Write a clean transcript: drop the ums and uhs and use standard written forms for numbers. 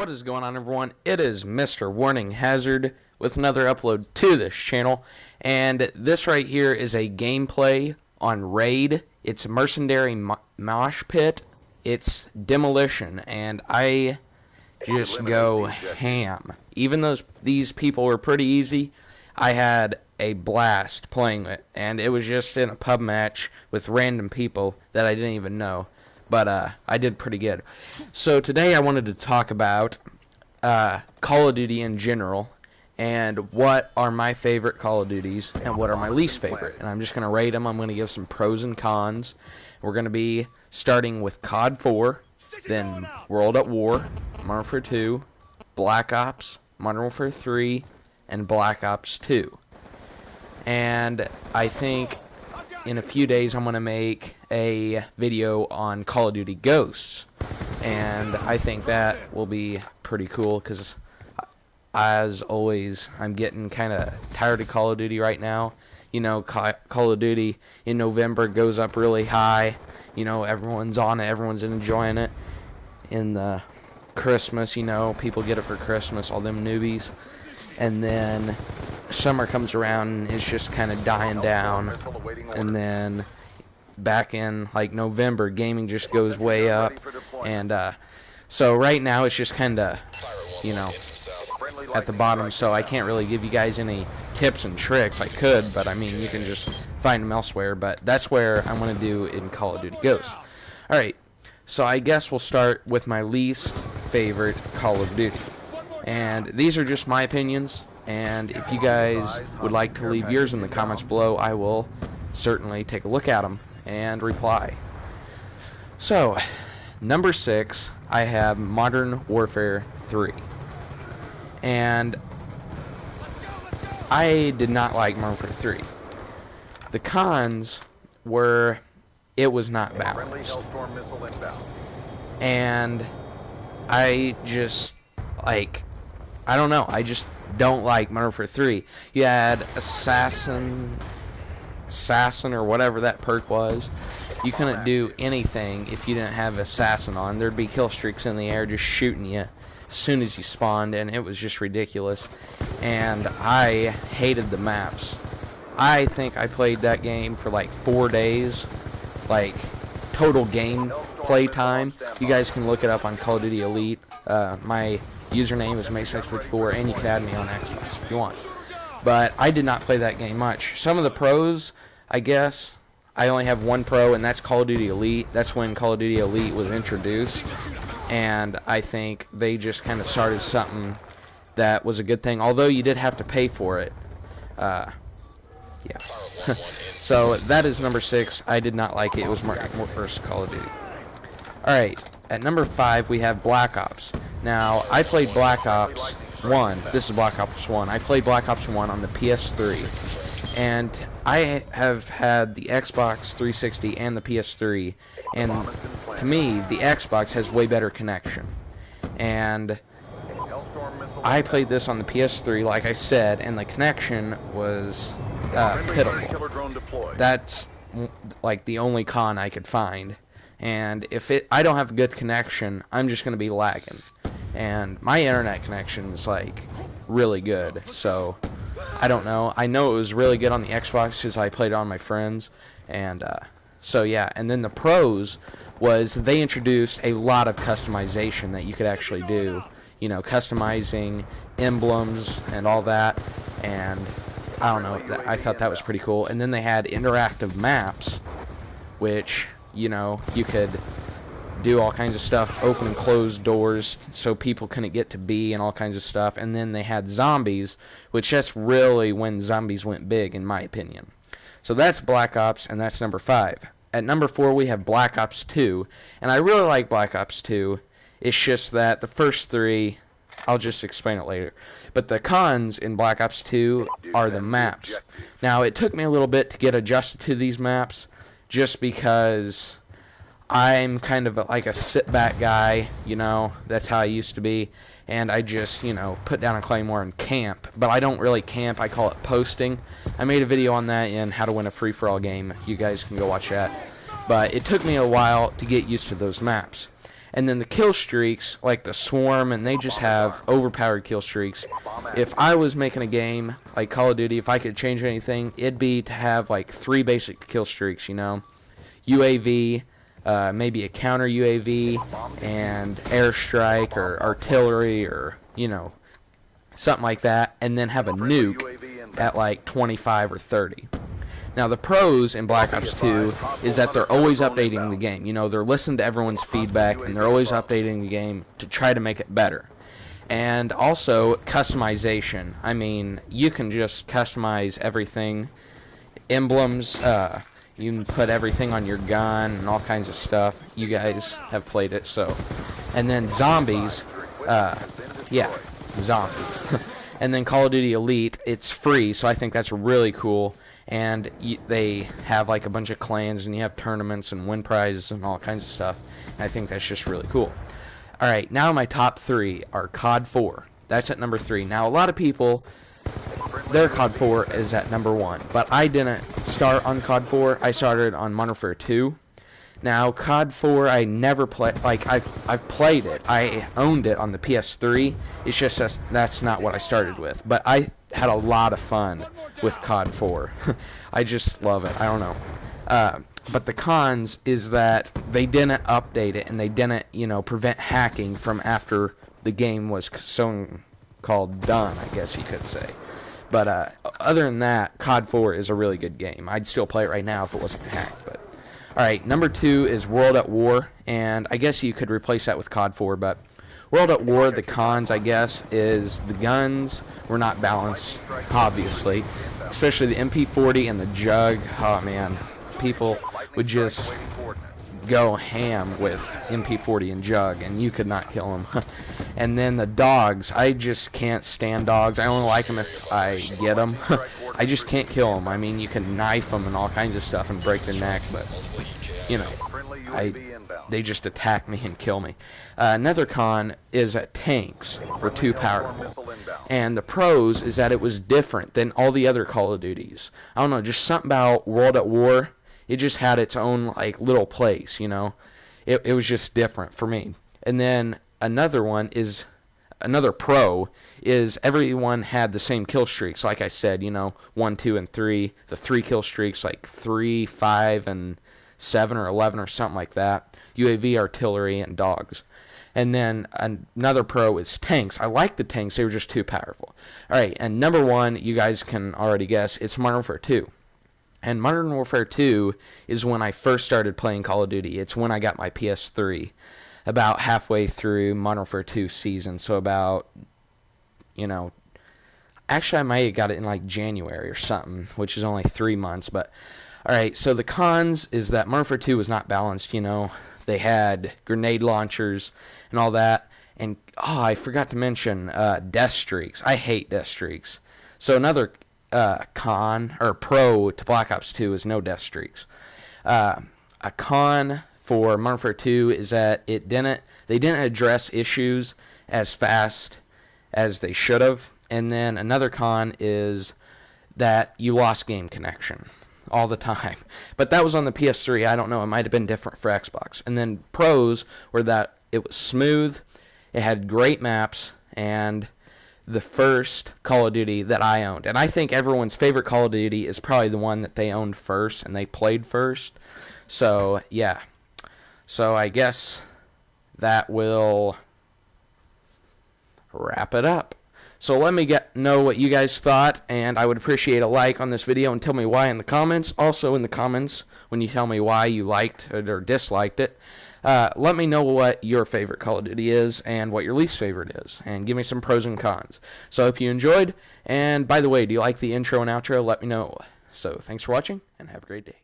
What is going on, everyone? It is Mr. Warning Hazard with another upload to this channel, and this right here is a gameplay on Raid. It's Mercenary Mosh Pit. It's Demolition, and I just go ham. Even though these people were pretty easy, I had a blast playing it, and it was just in a pub match with random people that I didn't even know. But I did pretty good. So today I wanted to talk about Call of Duty in general, and what are my favorite Call of Duties and what are my least favorite. And I'm just going to rate them. I'm going to give some pros and cons. We're going to be starting with COD 4, then World at War, Modern Warfare 2, Black Ops, Modern Warfare 3, and Black Ops 2. And I think in a few days I'm going to make a video on Call of Duty Ghosts, and I think that will be pretty cool because, as always, I'm getting kind of tired of Call of Duty right now. You know, Call of Duty in November goes up really high. You know, everyone's on it, everyone's enjoying it. In the Christmas, you know, people get it for Christmas, all them newbies. And then summer comes around and it's just kind of dying down. And then back in like November, gaming just goes way up. And so right now it's just kind of, you know, at the bottom. So I can't really give you guys any tips and tricks. I could, but I mean, you can just find them elsewhere. But that's where I'm going to do in Call of Duty Ghosts. Alright, so I guess we'll start with my least favorite Call of Duty. And these are just my opinions, and if you guys would like to leave yours in the comments below, I will certainly take a look at them and reply. So, number 6, I have Modern Warfare 3. And I did not like Modern Warfare 3. The cons were it was not balanced. And I just, like, I don't know. I just don't like Modern Warfare 3. You had Assassin or whatever that perk was. You couldn't do anything if you didn't have Assassin on. There'd be kill streaks in the air just shooting you as soon as you spawned, and it was just ridiculous. And I hated the maps. I think I played that game for like 4 days, like total game play time. You guys can look it up on Call of Duty Elite. My username is Mason654, and you can add me on Xbox if you want. But I did not play that game much. Some of the pros, I guess, I only have one pro, and that's Call of Duty Elite. That's when Call of Duty Elite was introduced, and I think they just kind of started something that was a good thing, although you did have to pay for it. Yeah. So that is number 6. I did not like it. It was more first Call of Duty. Alright, at number 5 we have Black Ops. Now, I played Black Ops 1. This is Black Ops 1. I played Black Ops 1 on the PS3. And I have had the Xbox 360 and the PS3. And to me, the Xbox has way better connection. And I played this on the PS3, like I said, and the connection was pitiful. That's like the only con I could find. And if I don't have a good connection, I'm just going to be lagging. And my internet connection is like really good, so I don't know. I know it was really good on the Xbox because I played it on my friends, and so yeah. And then the pros was they introduced a lot of customization that you could actually do. You know, customizing emblems and all that, and I don't know. I thought that was pretty cool. And then they had interactive maps, which, you know, you could do all kinds of stuff, open and close doors so people couldn't get to B and all kinds of stuff. And then they had zombies, which that's really when zombies went big, in my opinion. So that's Black Ops, and that's number 5. At number 4 we have Black Ops 2, and I really like Black Ops 2. It's just that the first 3, I'll just explain it later. But the cons in Black Ops 2 are the maps. Now, it took me a little bit to get adjusted to these maps, just because I'm kind of like a sit-back guy, you know, that's how I used to be, and I just, you know, put down a claymore and camp, but I don't really camp, I call it posting. I made a video on that in How to Win a Free-For-All Game, you guys can go watch that, but it took me a while to get used to those maps. And then the kill streaks, like the Swarm, and they just have overpowered kill streaks. If I was making a game like Call of Duty, if I could change anything, it'd be to have like 3 basic kill streaks, you know. UAV, maybe a counter UAV, and airstrike or artillery, or, you know, something like that, and then have a nuke at like 25 or 30. Now, the pros in Black Ops 2 is that they're always updating the game. You know, they're listening to everyone's feedback, and they're always updating the game to try to make it better. And also, customization. I mean, you can just customize everything. Emblems, you can put everything on your gun and all kinds of stuff. You guys have played it, so. And then zombies, yeah, zombies. And then Call of Duty Elite, it's free, so I think that's really cool. And they have like a bunch of clans, and you have tournaments and win prizes and all kinds of stuff. And I think that's just really cool. Alright, now my top 3 are COD 4. That's at number 3. Now, a lot of people, their COD 4 is at number 1. But I didn't start on COD 4. I started on Modern Warfare 2. Now, COD 4, I never played. Like, I've played it. I owned it on the PS3. It's just that's not what I started with. But I had a lot of fun with COD 4. I just love it. I don't know. But the cons is that they didn't update it, and they didn't, you know, prevent hacking from after the game was so-called done, I guess you could say. But other than that, COD 4 is a really good game. I'd still play it right now if it wasn't hacked. But alright, number 2 is World at War, and I guess you could replace that with COD 4, but World at War, the cons, I guess, is the guns were not balanced, obviously. Especially the MP40 and the Jug. Oh, man. People would just go ham with MP40 and Jug, and you could not kill them. And then the dogs. I just can't stand dogs. I only like them if I get them. I just can't kill them. I mean, you can knife them and all kinds of stuff and break their neck, but, you know, they just attack me and kill me. Another con is that tanks were too powerful. And the pros is that it was different than all the other Call of Duties. I don't know, just something about World at War. It just had its own, like, little place, you know. It was just different for me. And then another pro is everyone had the same kill streaks. Like I said, you know, 1, 2, and 3. The 3 kill streaks, like 3, 5, and 7 or 11 or something like that. UAV, artillery, and dogs. And then another pro is tanks. I like the tanks. They were just too powerful. Alright, and number 1, you guys can already guess, it's Modern Warfare 2. And Modern Warfare 2 is when I first started playing Call of Duty. It's when I got my PS3. About halfway through Modern Warfare 2 season. So about, you know, actually I might have got it in like January or something, which is only 3 months. But, alright, so the cons is that Modern Warfare 2 was not balanced, you know. They had grenade launchers and all that. And, oh, I forgot to mention death streaks. I hate death streaks. So another con or pro to Black Ops 2 is no death streaks. A con for Modern Warfare 2 is that they didn't address issues as fast as they should have. And then another con is that you lost game connection all the time. But that was on the PS3. I don't know. It might have been different for Xbox. And then pros were that it was smooth, it had great maps, and the first Call of Duty that I owned. And I think everyone's favorite Call of Duty is probably the one that they owned first and they played first. So, yeah. So, I guess that will wrap it up. So, let me know what you guys thought, and I would appreciate a like on this video and tell me why in the comments. Also, in the comments, when you tell me why you liked it or disliked it, let me know what your favorite Call of Duty is and what your least favorite is, and give me some pros and cons. So I hope you enjoyed, and by the way, do you like the intro and outro? Let me know. So thanks for watching, and have a great day.